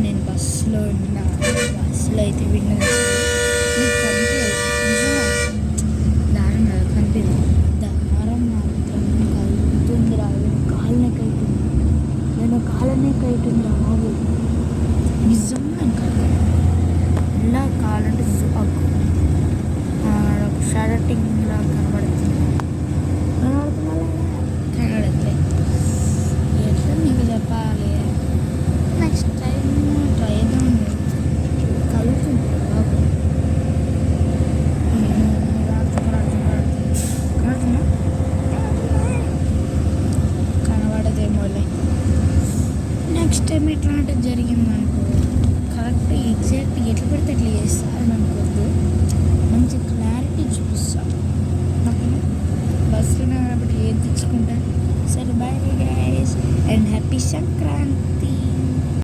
నేను బస్సులో ఉన్నా, బస్సులో అయితే విన్నది నీకు కనిపించదు నిజంగా, దారం కాదు కనిపించదు, దారం మాత్రం కలుగుతుంది రా, కాలనే కైతుంది, నేను కాలనే కైతుంది రా బాబు, నిజంగా ఇంకా ఇలా కాలంటే షార్టింగ్ లా కనబడుతుంది, కనబడట్లే, ఎట్లా నీకు చెప్పాలి, నెక్స్ట్ టైం ట్రై చేద్దాం, కలుగుతుంది బాబు, కనబడుతుందా, కనబడదేమోలే, నెక్స్ట్ టైం ఎట్లాంటిది జరిగిందనుకో కరెక్ట్ ఎగ్జాక్ట్ ఎట్లా పడితే అట్లా చేస్తారని అనుకోవద్దు, మంచి క్లారిటీ చూపిస్తాను ఓకేనా, బస్సులో కాబట్టి ఏది తెచ్చుకుంటా. సరే bye guys and happy Sankranti.